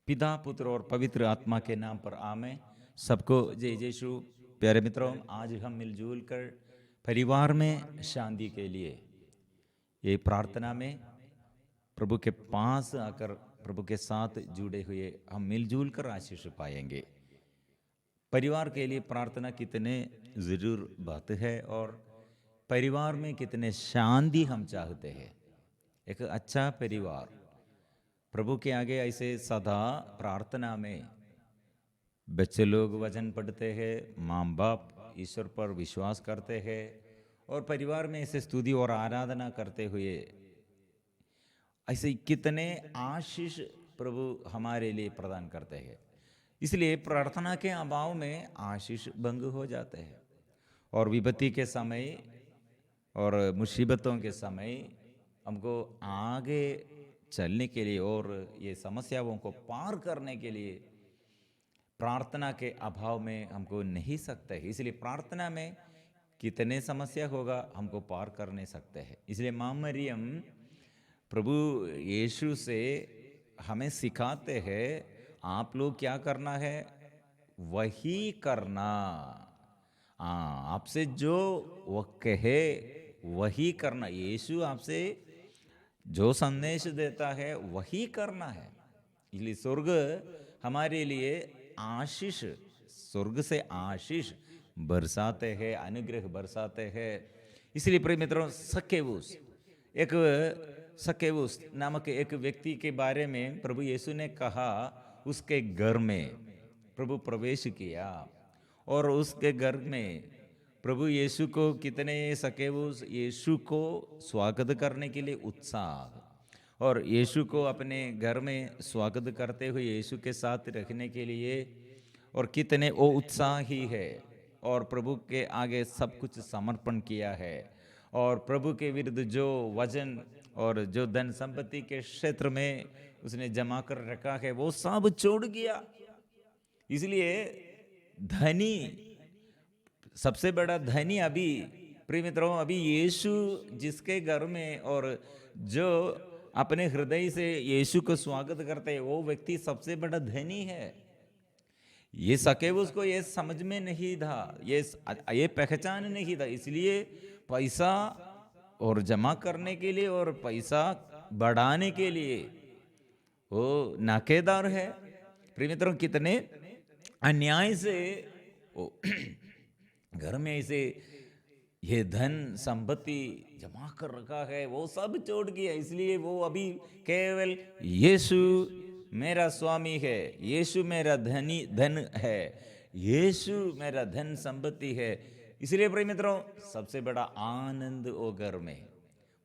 पिता पुत्र और पवित्र आत्मा के नाम पर आमें। सबको जय यीशु। प्यारे मित्रों, आज हम मिलजुल कर परिवार में शांति के लिए ये प्रार्थना में प्रभु के पास आकर प्रभु के साथ जुड़े हुए हम मिलजुल कर आशीष पाएंगे। परिवार के लिए प्रार्थना कितने ज़रूर बात है और परिवार में कितने शांति हम चाहते हैं। एक अच्छा परिवार प्रभु के आगे ऐसे सदा प्रार्थना में बच्चे लोग वचन पढ़ते हैं, माँ बाप ईश्वर पर विश्वास करते हैं और परिवार में ऐसे स्तुति और आराधना करते हुए ऐसे कितने आशीष प्रभु हमारे लिए प्रदान करते हैं। इसलिए प्रार्थना के अभाव में आशीष भंग हो जाते हैं और विपत्ति के समय और मुसीबतों के समय हमको आगे चलने के लिए और ये समस्याओं को पार करने के लिए प्रार्थना के अभाव में हमको नहीं सकते है। इसलिए प्रार्थना में कितने समस्या होगा हमको पार कर नहीं सकते हैं। इसलिए माँ मरियम प्रभु यीशु से हमें सिखाते हैं, आप लोग क्या करना है वही करना। आपसे जो वो कहे वही करना। यीशु आपसे जो संदेश देता है वही करना है। इसलिए स्वर्ग हमारे लिए आशीष, स्वर्ग से आशीष बरसाते हैं, अनुग्रह बरसाते हैं। इसलिए प्रिय मित्रों, सक्केवुस नामक एक व्यक्ति के बारे में प्रभु यीशु ने कहा, उसके घर में प्रभु प्रवेश किया और उसके घर में प्रभु यीशु को कितने सक्केवुस यीशु को स्वागत करने के लिए उत्साह और यीशु को अपने घर में स्वागत करते हुए यीशु के साथ रखने के लिए और कितने वो उत्साही है और प्रभु के आगे सब कुछ समर्पण किया है और प्रभु के विरुद्ध जो वजन और जो धन संपत्ति के क्षेत्र में उसने जमा कर रखा है वो सब छोड़ गया। इसलिए धनी, सबसे बड़ा धनी अभी प्रिय मित्रों, अभी यीशु जिसके घर में और जो अपने हृदय से यीशु को स्वागत करते हैं वो व्यक्ति सबसे बड़ा धनी है। ये सक्केवुस को ये समझ में नहीं था, ये पहचान नहीं था। इसलिए पैसा और जमा करने के लिए और पैसा बढ़ाने के लिए वो नाकेदार है। प्रिय मित्रों, कितने अन्याय से वो घर में ऐसे ये धन संपत्ति जमा कर रखा है वो सब छोड़ गया। इसलिए वो अभी केवल यीशु मेरा स्वामी है, यीशु मेरा धन है, यीशु मेरा धन संपत्ति है। इसलिए प्रिय मित्रों, सबसे बड़ा आनंद वो घर में,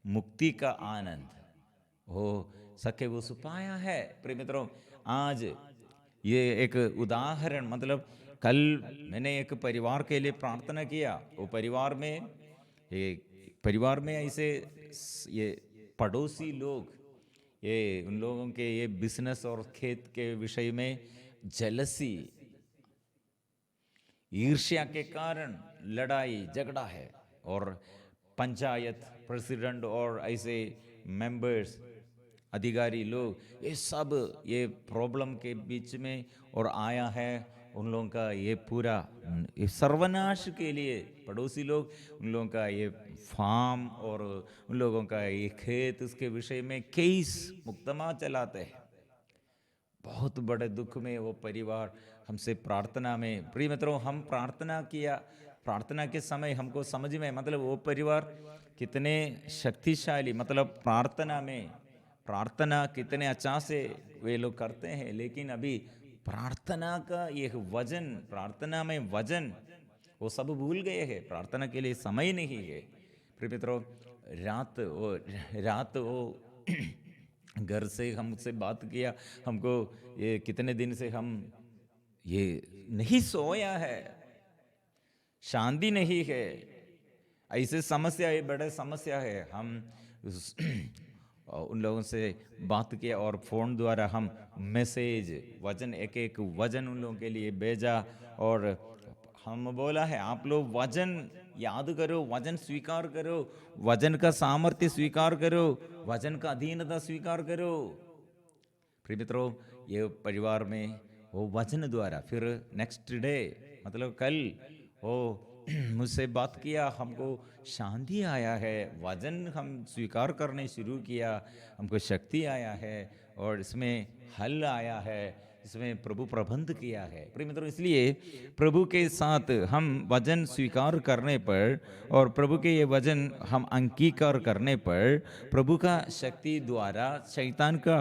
मुक्ति का आनंद वो सक्केवुस पाया है। प्रिय मित्रों, आज ये एक उदाहरण, मतलब कल मैंने एक परिवार के लिए प्रार्थना किया। वो परिवार में ऐसे ये पड़ोसी लोग, ये उन लोगों के ये बिजनेस और खेत के विषय में जेलसी, ईर्ष्या के कारण लड़ाई झगड़ा है और पंचायत प्रेसिडेंट और ऐसे मेंबर्स, अधिकारी लोग, ये सब ये प्रॉब्लम के बीच में और आया है। उन लोगों का ये पूरा ये सर्वनाश के लिए पड़ोसी लोग उन लोगों का ये फार्म और उन लोगों का ये खेत, उसके विषय में केस मुकदमा चलाते हैं। बहुत बड़े दुख में वो परिवार हमसे प्रार्थना में, प्रिय मित्रों, हम प्रार्थना किया। प्रार्थना के समय हमको समझ में, मतलब वो परिवार कितने शक्तिशाली, मतलब प्रार्थना कितने अच्छा से वे लोग करते हैं। लेकिन अभी प्रार्थना का ये वजन, प्रार्थना में वजन वो सब भूल गए हैं। प्रार्थना के लिए समय नहीं है। प्रिय मित्रों, रात वो घर से हमसे बात किया, हमको ये कितने दिन से हम ये नहीं सोया है, शांति नहीं है, ऐसे समस्या, ये बड़े समस्या है। हम उन लोगों से बात किया और फ़ोन द्वारा हम मैसेज वचन, एक एक वचन उन लोगों के लिए भेजा और हम बोला है, आप लोग वचन याद करो, वचन स्वीकार करो, वचन का सामर्थ्य स्वीकार करो, वचन का अधीनता स्वीकार करो। प्रिय मित्रों, ये परिवार में वो वचन द्वारा फिर नेक्स्ट डे मतलब कल वो मुझसे बात किया, हमको शांति आया है, वचन हम स्वीकार करने शुरू किया, हमको शक्ति आया है और इसमें हल आया है, इसमें प्रभु प्रबंध किया है। प्रिय मित्रों, इसलिए प्रभु के साथ हम वचन स्वीकार करने पर और प्रभु के ये वचन हम अंगीकार करने पर प्रभु का शक्ति द्वारा शैतान का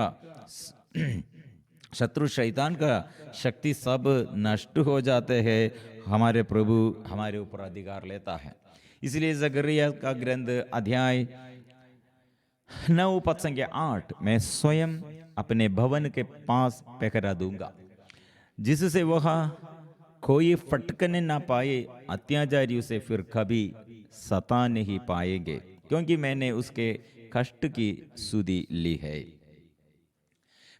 शत्रु शैतान का शक्ति सब नष्ट हो जाते हैं, हमारे प्रभु हमारे ऊपर अधिकार लेता है। इसलिए जकरिया का ग्रंथ अध्याय 9 पद संख्या 8, मैं स्वयं अपने भवन के पास पहरा दूंगा, जिससे वह कोई फटकने ना पाए, अत्याचारी उसे फिर कभी सता नहीं पाएंगे, क्योंकि मैंने उसके कष्ट की सुधि ली है।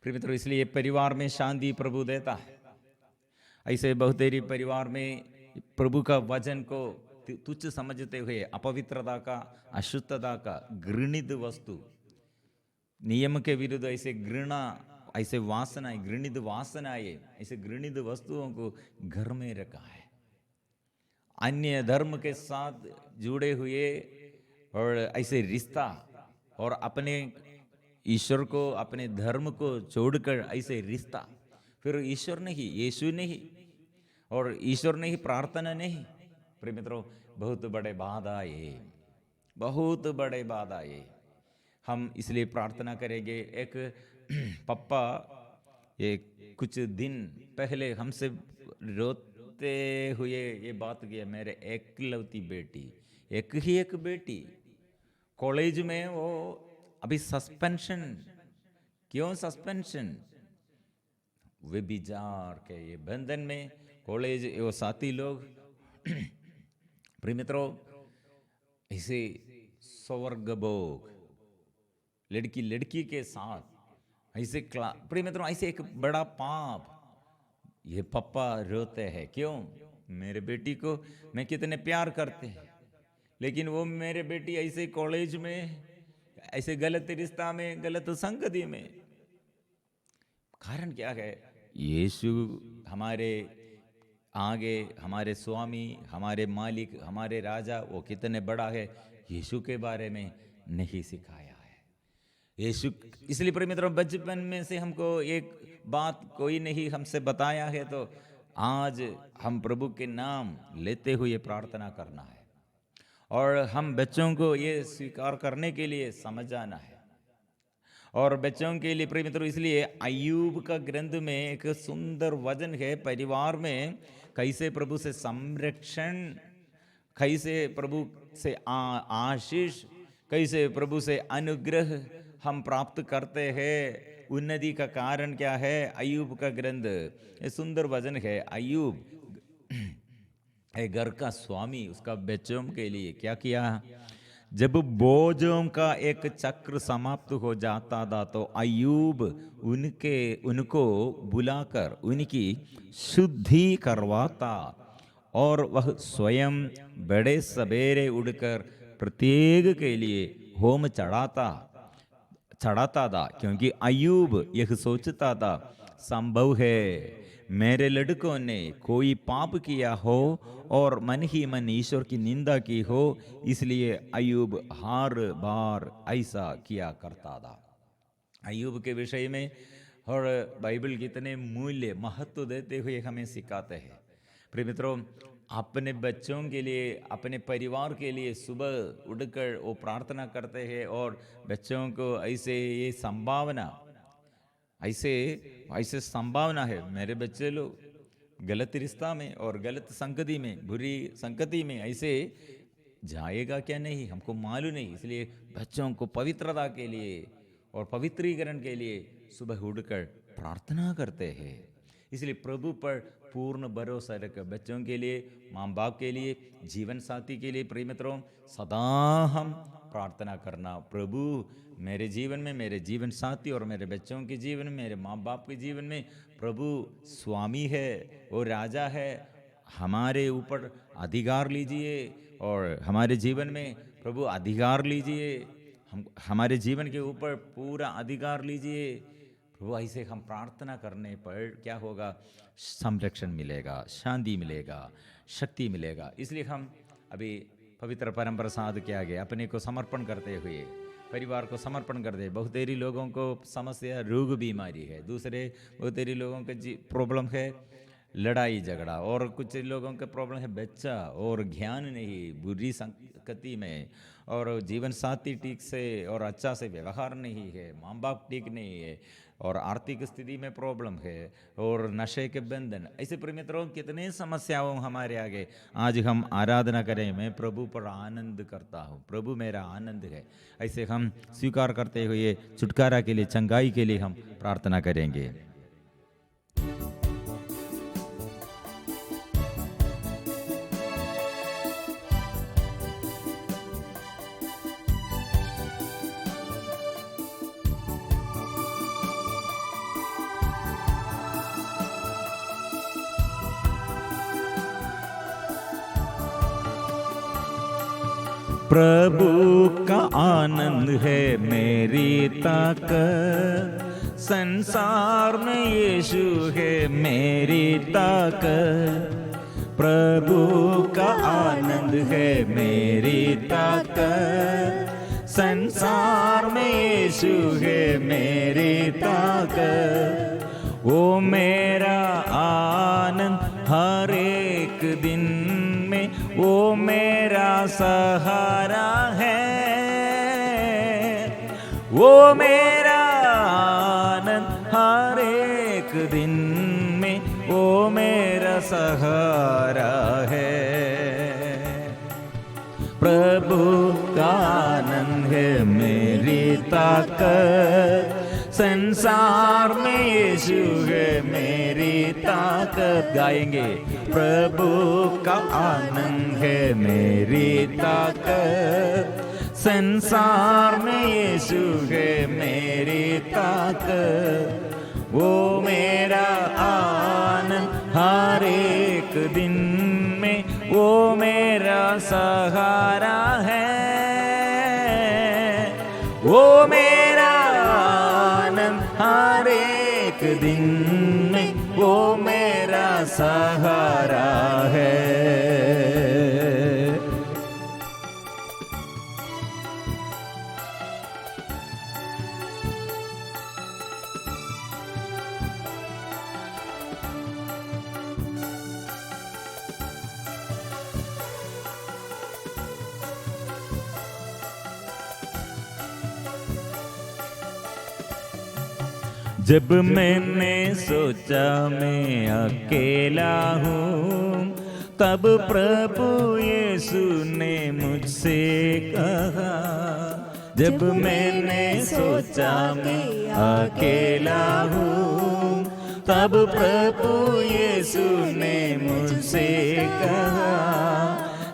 प्रिय मित्रों, इसलिए परिवार में शांति प्रभु देता है। ऐसे बहुतेरी परिवार में प्रभु का वचन को तुच्छ समझते हुए अपवित्रता का, अशुद्धता का, घृणित वस्तु, नियम के विरुद्ध ऐसे घृणा, ऐसे वासनाएं, घृणित वासनाएं, ऐसे घृणित वस्तुओं को घर में रखा है। अन्य धर्म के साथ जुड़े हुए और ऐसे रिश्ता और अपने ईश्वर को, अपने धर्म को छोड़कर ऐसे रिश्ता, फिर ईश्वर नहीं, यीशु नहीं और ईश्वर नहीं, प्रार्थना नहीं। प्रिय मित्रों, बहुत बड़े बाधा ये, बहुत बड़े बाधा ये। हम इसलिए प्रार्थना करेंगे। एक पप्पा ये कुछ दिन पहले हमसे रोते हुए ये बात किया, मेरे एकलौती बेटी, एक ही एक बेटी, कॉलेज में वो अभी सस्पेंशन। क्यों सस्पेंशन? व्यभिचार के ये बंधन में कॉलेज वो साथी लोग। प्रिय मित्रों, ऐसे स्वर्ग भोग, लड़की लड़की के साथ ऐसे प्रिय मित्रों, ऐसे एक बड़ा पाप। ये पप्पा रोते हैं, क्यों? मेरे बेटी को मैं कितने प्यार करते हैं, लेकिन वो मेरे बेटी ऐसे कॉलेज में, ऐसे गलत रिश्ता में, गलत संगति में। कारण क्या है? यीशु हमारे आगे, हमारे स्वामी, हमारे मालिक, हमारे राजा, वो कितने बड़ा है, यीशु के बारे में नहीं सिखाया है। यीशु, इसलिए प्रिय मित्रों, बचपन में से हमको एक बात कोई नहीं हमसे बताया है, तो आज हम प्रभु के नाम लेते हुए प्रार्थना करना है और हम बच्चों को ये स्वीकार करने के लिए समझ आना है। और बच्चों के लिए प्रिय मित्रों, इसलिए अय्यूब का ग्रंथ में एक सुंदर वचन है, परिवार में कैसे प्रभु से संरक्षण, कैसे प्रभु से आशीष, कैसे प्रभु से अनुग्रह हम प्राप्त करते हैं, उन्नति का कारण क्या है। अय्यूब का ग्रंथ ये सुंदर वचन है। अय्यूब घर का स्वामी, उसका बच्चों के लिए क्या किया? जब बोझों का एक चक्र समाप्त हो जाता था तो अय्यूब उनको बुलाकर उनकी शुद्धि करवाता और वह स्वयं बड़े सवेरे उड़कर प्रत्येक के लिए होम चढ़ाता था, क्योंकि अय्यूब यह सोचता था, संभव है मेरे लड़कों ने कोई पाप किया हो और मन ही मन ईश्वर की निंदा की हो, इसलिए अय्यूब हर बार ऐसा किया करता था। अय्यूब के विषय में और बाइबल कितने मूल्य महत्व देते हुए हमें सिखाते हैं। प्रिय मित्रों, अपने बच्चों के लिए, अपने परिवार के लिए सुबह उठकर वो प्रार्थना करते हैं और बच्चों को ऐसे ये संभावना, ऐसे संभावना है, मेरे बच्चे लोग गलत रिश्ता में और गलत संगति में, बुरी संगति में ऐसे जाएगा क्या नहीं, हमको मालूम नहीं। इसलिए बच्चों को पवित्रता के लिए और पवित्रीकरण के लिए सुबह उठकर प्रार्थना करते हैं। इसलिए प्रभु पर पूर्ण भरोसा रखकर बच्चों के लिए, माँ बाप के लिए, जीवन साथी के लिए प्रिय मित्रों सदा हम प्रार्थना करना, प्रभु मेरे जीवन में, मेरे जीवन साथी और मेरे बच्चों के जीवन में, मेरे माँ बाप के जीवन में प्रभु स्वामी है, वो राजा है, हमारे ऊपर अधिकार लीजिए और हमारे जीवन में प्रभु अधिकार लीजिए, हमारे जीवन के ऊपर पूरा अधिकार लीजिए प्रभु ऐसे हम प्रार्थना करने पर क्या होगा? संरक्षण मिलेगा, शांति मिलेगा, शक्ति मिलेगा। इसलिए हम अभी पवित्र परम प्रसाद के आगे अपने को समर्पण करते हुए, परिवार को समर्पण कर दे। बहुत देरी लोगों को समस्या रोग बीमारी है, दूसरे बहुत देरी लोगों के प्रॉब्लम है लड़ाई झगड़ा, और कुछ लोगों के प्रॉब्लम है बच्चा और ज्ञान नहीं, बुरी संगति में, और जीवन साथी ठीक से और अच्छा से व्यवहार नहीं है, माँ बाप ठीक नहीं है, और आर्थिक स्थिति में प्रॉब्लम है, और नशे के बंधन। ऐसे प्रिय मित्रों कितने समस्याओं हमारे आगे। आज हम आराधना करें, मैं प्रभु पर आनंद करता हूँ, प्रभु मेरा आनंद है। ऐसे हम स्वीकार करते हुए छुटकारा के लिए, चंगाई के लिए हम प्रार्थना करेंगे। प्रभु का आनंद है मेरी ताकत, संसार में यीशु है मेरी ताकत। प्रभु का आनंद है मेरी ताकत, संसार में यीशु है मेरी ताकत। वो मेरा आनंद हर एक दिन में, वो मेरा सहारा है, वो मेरा आनंद हर एक दिन में, वो मेरा सहारा है। प्रभु का आनंद है मेरी ताकत, संसार में यीशु है मेरी ताकत। गाएंगे, प्रभु का आनंद है मेरी ताकत, संसार में यीशु है मेरी ताकत। वो मेरा आनंद हर एक दिन में, वो मेरा सहारा है, वो मेरा आनंद हर एक दिन में, वो मेरा सहारा है। जब मैंने सोचा मैं अकेला हूँ, तब प्रभु यीशु ने मुझसे कहा। जब मैंने सोचा मैं अकेला हूँ, तब प्रभु यीशु ने मुझसे कहा।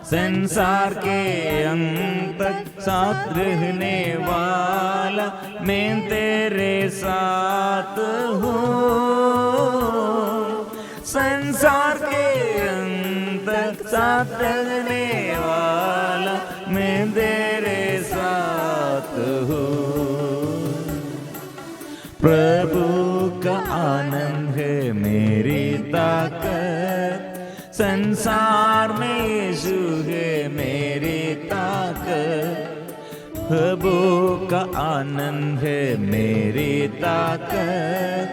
संसार के अंत तक साथ रहने वाला मैं तेरे साथ हूँ। संसार के अंत तक साथ रहने वाला मैं तेरे साथ हूँ। प्रभु का आनंद है मेरी ताकत, संसार में यीशु है मेरी ताकत। प्रभु का आनंद है मेरी ताकत,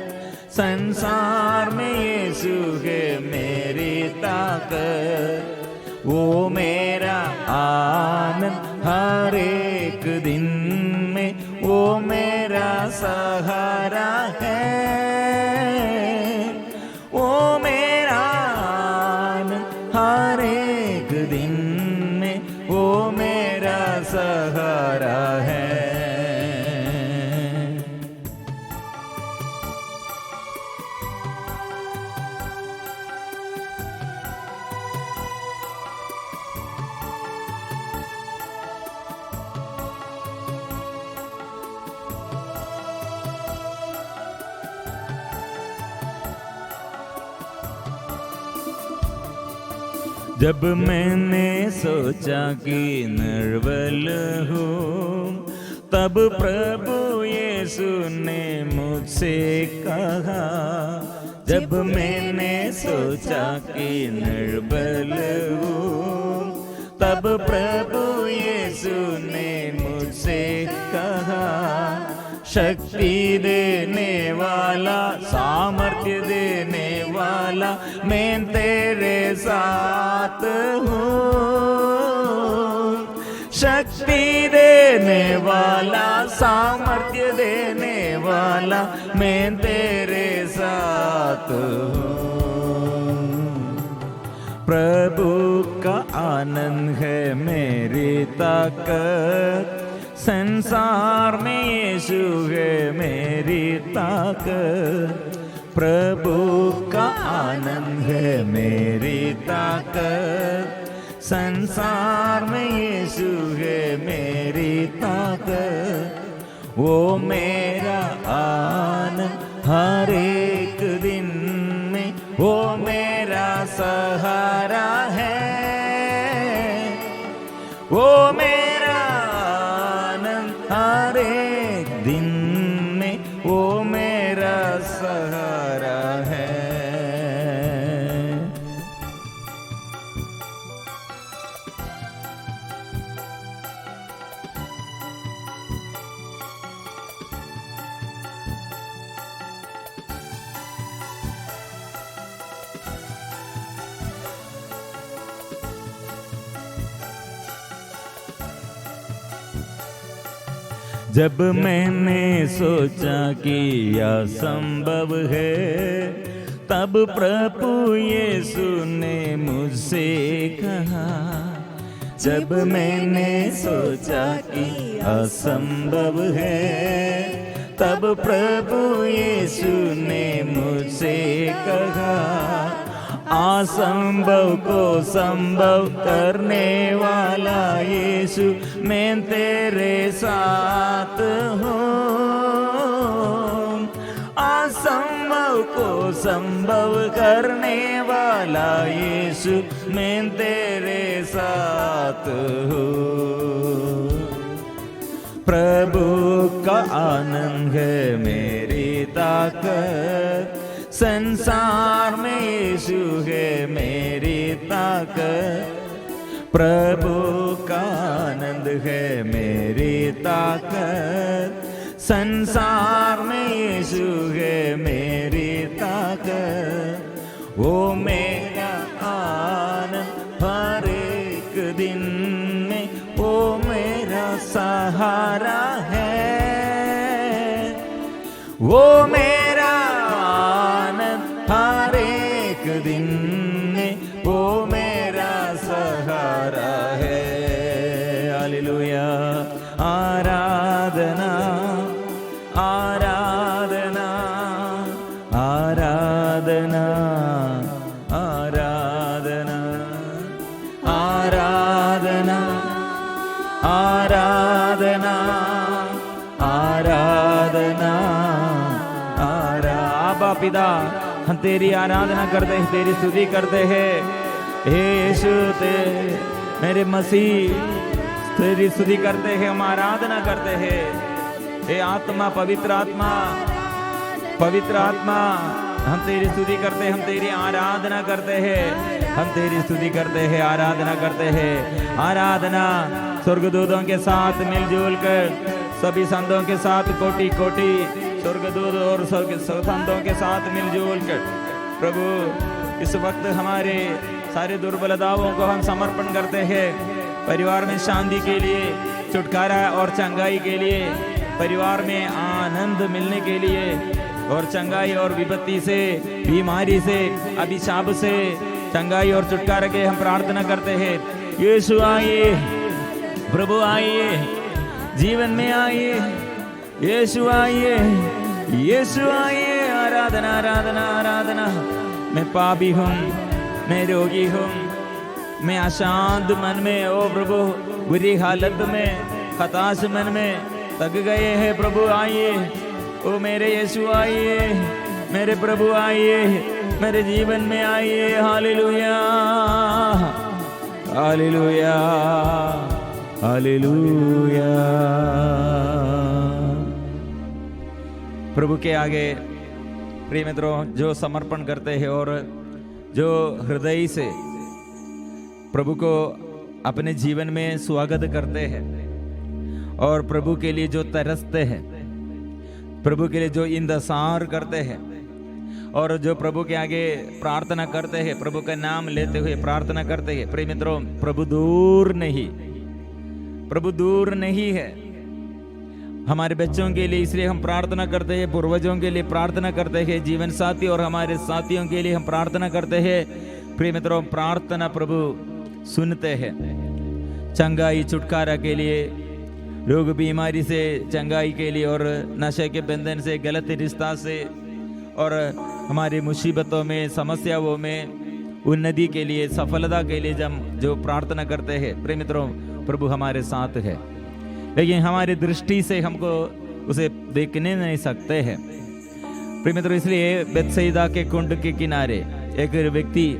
संसार में यीशु है मेरी ताकत। वो मेरा आनंद हर एक दिन में, वो मेरा सहारा है, वो मेरा हर एक दिन में, वो मेरा सहारा है। जब मैंने सोचा कि निर्बल हूँ, तब प्रभु ये यीशु ने मुझसे कहा, जब मैंने सोचा कि निर्बल हूँ, तब प्रभु यीशु ने मुझसे कहा, शक्ति देने वाला, सामर्थ्य देने वाला, मैं तेरे साथ हूँ। शक्ति देने वाला, सामर्थ्य देने वाला, मैं तेरे साथ हूँ। प्रभु का आनंद है मेरी ताकत, संसार में यीशु है मेरी ताकत। प्रभु का आनंद है मेरी ताकत, संसार में यीशु है मेरी ताकत। वो मेरा आनंद हर एक दिन में, वो मेरा सहारा है। वो मेरा आनंद हर एक दिन में, वो मेरा सहारा है। जब मैंने सोचा कि यह संभव है, तब प्रभु यीशु ने मुझसे कहा, जब मैंने सोचा कि असंभव है, तब प्रभु यीशु ने मुझसे कहा, असंभव को संभव करने वाला यीशु, मैं तेरे साथ हूँ। असंभव को संभव करने वाला यीशु, मैं तेरे साथ हूँ। प्रभु का आनंद है मेरी ताकत, संसार में यीशु है मेरी ताकत। प्रभु का आनंद है मेरी ताकत, संसार में यीशु है मेरी ताकत। वो मेरा आनंद हर एक दिन में, वो मेरा सहारा है। वो मेरा हर एक दिन में, वो मेरा सहारा है। हालेलुया। आराधना आराधना आराधना आराधना आराधना आराधना आराधना आबा पिता, हम तेरी आराधना करते हैं, तेरी स्तुति करते हैं। हे यीशु, ते मेरे मसीह, तेरी स्तुति करते हैं, हम आराधना करते हैं। हे आत्मा, पवित्र आत्मा, पवित्र आत्मा, हम तेरी स्तुति करते हैं, हम तेरी आराधना करते हैं, हम तेरी स्तुति करते हैं, आराधना करते हैं। आराधना स्वर्गदूतों के साथ मिलजुल कर, सभी संतों के साथ कोटि कोटि स्वर्गदूत और संतों के साथ मिलजुल कर, प्रभु इस वक्त हमारे सारे दुर्बलताओं को हम समर्पण करते हैं। परिवार में शांति के लिए, छुटकारा और चंगाई के लिए, परिवार में आनंद मिलने के लिए और चंगाई और विपत्ति से, बीमारी से, अभिशाप से चंगाई और छुटकारा के हम प्रार्थना करते हैं। यीशु आइए, प्रभु आइए, जीवन में आइए, यीशु आइए, यीशु आइए। आराधना आराधना आराधना। मैं पापी हूँ, मैं रोगी हूँ, मैं अशांत मन में, ओ प्रभु बुरी हालत में, हताश मन में थक गए हैं। प्रभु आइए, ओ मेरे यीशु आइए, मेरे प्रभु आइए, मेरे जीवन में आइए। Hallelujah hallelujah hallelujah. प्रभु के आगे प्रिय मित्रों जो समर्पण करते हैं और जो हृदय से प्रभु को अपने जीवन में स्वागत करते हैं और प्रभु के लिए जो तरसते हैं, प्रभु के लिए जो इंतजार करते हैं और जो प्रभु के आगे प्रार्थना करते हैं, प्रभु का नाम लेते हुए प्रार्थना करते हैं, प्रिय मित्रों प्रभु दूर नहीं है। हमारे बच्चों के लिए इसलिए हम प्रार्थना करते हैं, पूर्वजों के लिए प्रार्थना करते हैं, जीवन साथी और हमारे साथियों के लिए हम प्रार्थना करते हैं। प्रिय मित्रों प्रार्थना प्रभु सुनते हैं। चंगाई छुटकारा के लिए, रोग बीमारी से चंगाई के लिए और नशे के बंधन से, गलत रिश्ता से और हमारी मुसीबतों में, समस्याओं में उन्नति के लिए, सफलता के लिए जो प्रार्थना करते हैं, प्रिय मित्रों प्रभु हमारे साथ है। लेकिन हमारी दृष्टि से हमको उसे देखने नहीं सकते हैं। प्रिय मित्रों इसलिए बेतसैदा के कुंड के किनारे एक व्यक्ति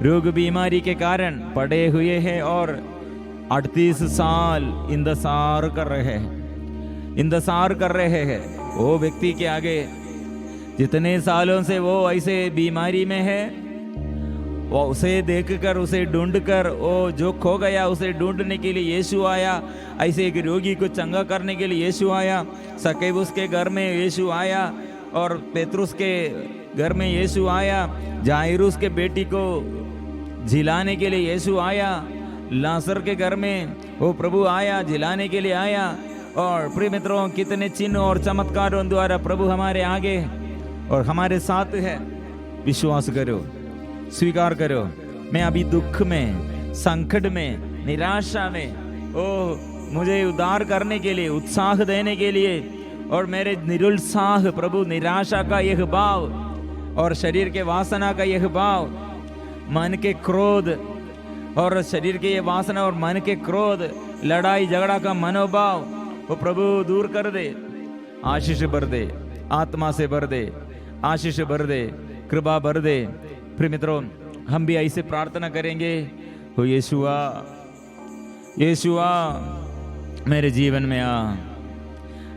रोग बीमारी के कारण पड़े हुए हैं और 38 साल इंतजार कर रहे हैं। वो व्यक्ति के आगे जितने सालों से वो ऐसे बीमारी में है, वो उसे देखकर, उसे ढूंढकर, वो जो खो गया उसे ढूंढने के लिए यीशु आया। ऐसे एक रोगी को चंगा करने के लिए यीशु आया। सकेबुस के घर में यीशु आया और पेतरुस के घर में यीशु आया। जायरुस के बेटी को झिलाने के लिए यीशु आया। लाजर के घर में वो प्रभु आया, झिलाने के लिए आया। और प्रिय मित्रों कितने चिन्ह और चमत्कारों द्वारा प्रभु हमारे आगे और हमारे साथ है। विश्वास करो, स्वीकार करो, मैं अभी दुख में, संकट में, निराशा में, मुझे उद्धार करने के लिए, उत्साह देने के लिए और मेरे निरुत्साह प्रभु निराशा का यह भाव और शरीर के वासना का यह भाव, मन के क्रोध और शरीर के ये वासना और मन के क्रोध, लड़ाई झगड़ा का मनोभाव, वो प्रभु दूर कर दे। आशीष भर दे, आत्मा से भर दे, आशीष भर दे, कृपा भर दे। प्रिय मित्रों हम भी ऐसे प्रार्थना करेंगे, हो यीशुआ, यीशुआ मेरे जीवन में आ,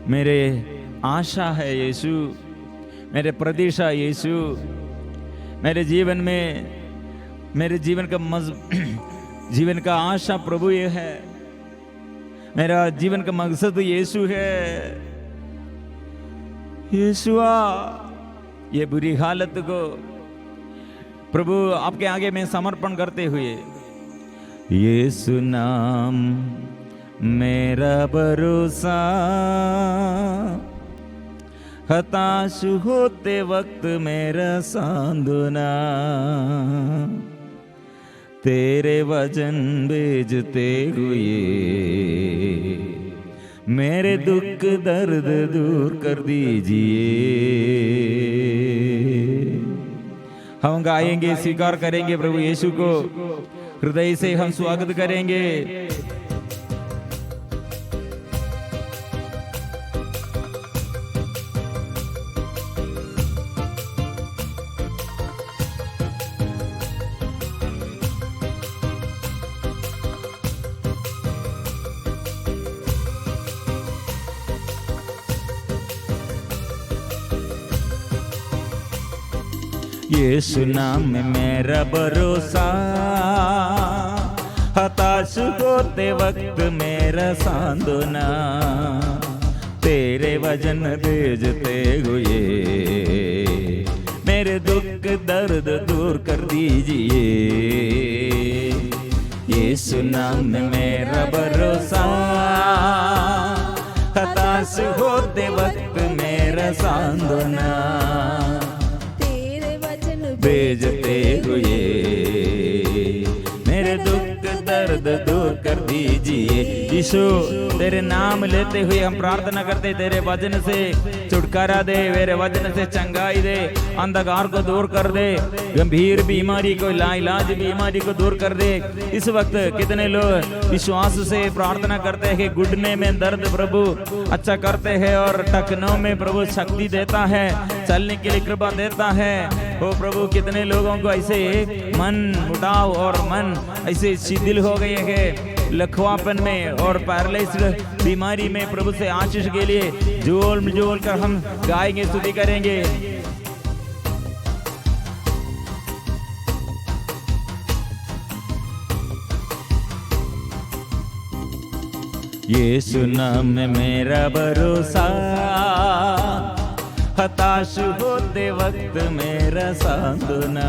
मेरे आशा है यीशु, मेरे प्रतीक्षा यीशु, मेरे जीवन में, मेरे जीवन का आशा प्रभु ये है, मेरा जीवन का मकसद यीशु है। यीशुआ ये बुरी हालत को प्रभु आपके आगे में समर्पण करते हुए, यीशु नाम मेरा भरोसा, हताश होते वक्त मेरा सांत्वना, तेरे वचन भेजते हुए मेरे दुख दर्द दूर कर दीजिए। हम गाएंगे, स्वीकार करेंगे प्रभु यीशु को, हृदय से हम स्वागत करेंगे। यीशु नाम में मेरा भरोसा, हताश होते वक्त मेरा सांत्वना, तेरे वचन भेजते हुए मेरे दुख दर्द दूर कर दीजिए। यीशु नाम में मेरा भरोसा, हताश होते वक्त मेरा सांत्वना, भेजते हुए मेरे दुख दर्द दूर कर दीजिए। यीशु तेरे नाम लेते हुए हम प्रार्थना करते, तेरे वचन से छुटकारा दे, मेरे वचन से चंगाई दे, अंधकार को दूर कर दे, गंभीर बीमारी को, लाइलाज बीमारी को दूर कर दे। इस वक्त कितने लोग विश्वास से प्रार्थना करते हैं कि घुटने में दर्द प्रभु अच्छा करते हैं और टखनों में प्रभु शक्ति देता है, चलने के लिए कृपा देता है। ओ प्रभु कितने लोगों को ऐसे मन मुटाव और मन ऐसे शिथिल हो गए हैं, लकवापन में और पैरालिसिस बीमारी में प्रभु से आशीष के लिए जोल कर हम गाएंगे, स्तुति करेंगे। यीशु नाम में मेरा भरोसा, हताश होते वक्त मेरा सांत्वना,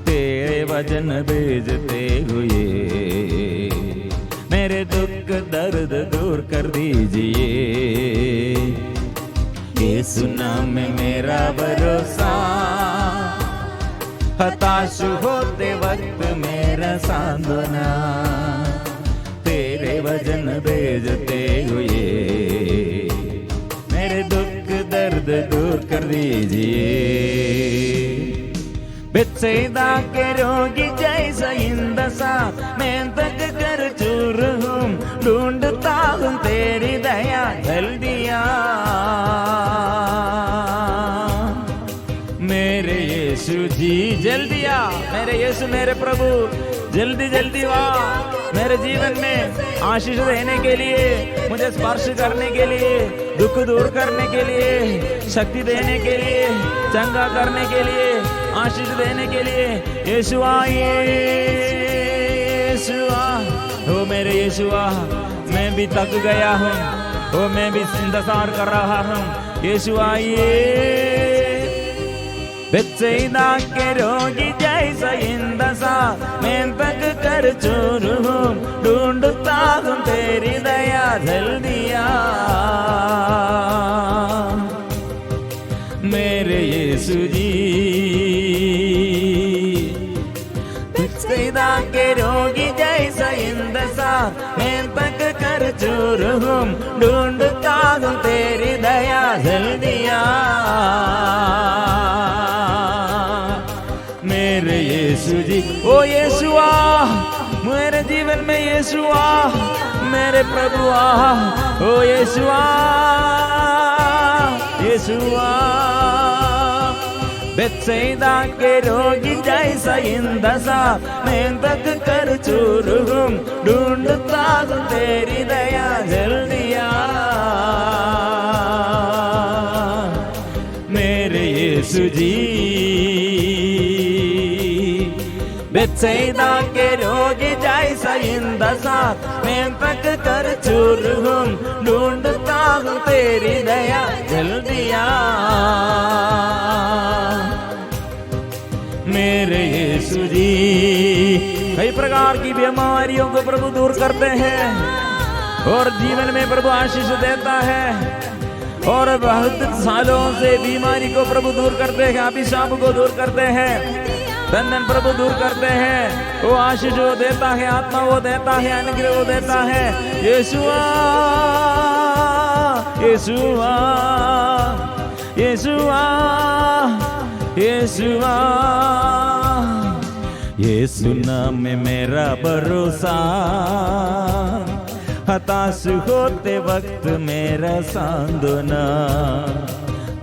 तेरे वचन भेजते हुए मेरे दुख दर्द दूर कर दीजिए। यीशु नाम में मेरा भरोसा, हताश होते वक्त मेरा सांत्वना, तेरे वचन भेजते हुए मेरे दुख दर्द दूर कर दीजिए। बेत्सैदा के रोगी जैसा इंदसा मैं तक कर चूर हूँ, ढूंढता हूँ तेरी दया जल्दिया। मेरे यीशु जी जल्दिया, मेरे यीशु मेरे प्रभु जल्दी जल्दी वाह मेरे जीवन में आशीष देने के लिए, मुझे स्पर्श करने के लिए, दुख दूर करने के लिए, शक्ति देने के लिए, चंगा करने के लिए, आशीष देने के लिए। यीशुआ यीशुआ ओ मेरे यीशुआ, मैं भी थक गया हूँ, ओ मैं भी इंतजार कर रहा हूँ। यीशुआ बेत्सैदा के रोगी जैसा इंदसा मैं तक कर चूर हूँ, ढूंढता हूँ तेरी दया जल्दिया। मेरे यीशु जी बेत्सैदा के रोगी जैसा इंदसा मैं तक कर चूर हूँ, ढूंढता हूँ तेरी दया जल्दिया। मेरे यीशु जी ओ यीशुआ मेरे जीवन में, यीशुआ मेरे प्रभुआ, ओ यीशुआ यीशुआ। बेत्सैदा के रोगी जैसा इंदसा मैं तक कर चूर हूँ, ढूंढता हूँ तेरी दया जल्दिया। मेरे यीशु जी बेत्सैदा के रोगी जैसा इंदसा मैं तक कर चूर हूँ, ढूंढता हूँ तेरी दया जल्दिया। मेरे यीशु जी कई प्रकार की बीमारियों को प्रभु दूर करते हैं और जीवन में प्रभु आशीष देता है, और बहुत सालों से बीमारी को प्रभु दूर करते हैं, अभिशाप को दूर करते हैं, बंधन प्रभु दूर करते हैं। वो आशीष वो देता है, आत्मा वो देता है, अनुग्रह वो देता है। यीशुआ यीशुआ यीशुआ यीशुआ, यीशु नाम में मेरा भरोसा, हताश होते वक्त मेरा सांत्वना,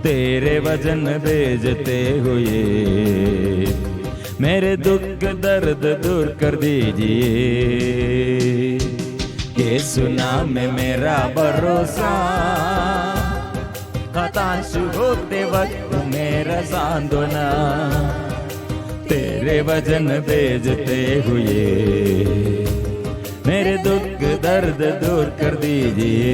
तेरे वचन भेजते हुए मेरे दुख दर्द दूर कर दीजिए। यीशु नाम में मेरा भरोसा, हताश होते वक्त मेरा सांत्वना, तेरे वचन भेजते हुए मेरे दुख दर्द दूर कर दीजिए।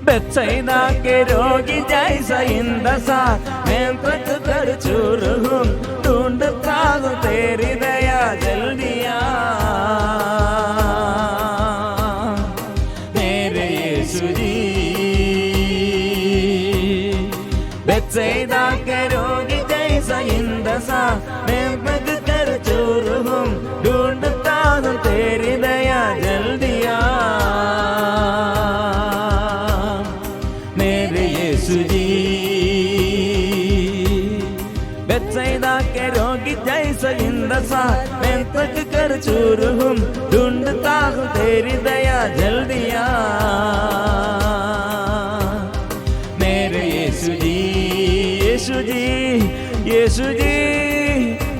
बेत्सैदा के रोगी जैसा इंदसा मैं तक कर चूर हूँ, ढूंढता हूँ तेरी दया जल्दिया। मेरे यीशु जी बेत्सैदा के रोगी जैसा इंदसा मैं तक कर चूर हूँ, ढूंढता हूँ तेरी दया जल्दिया। बेत्सैदा के रोगी जैसा इंदसा मैं तक कर चूर हूँ, ढूंढता हूँ तेरी दया जल्दिया। मेरे यीशु जी यीशु जी यीशु जी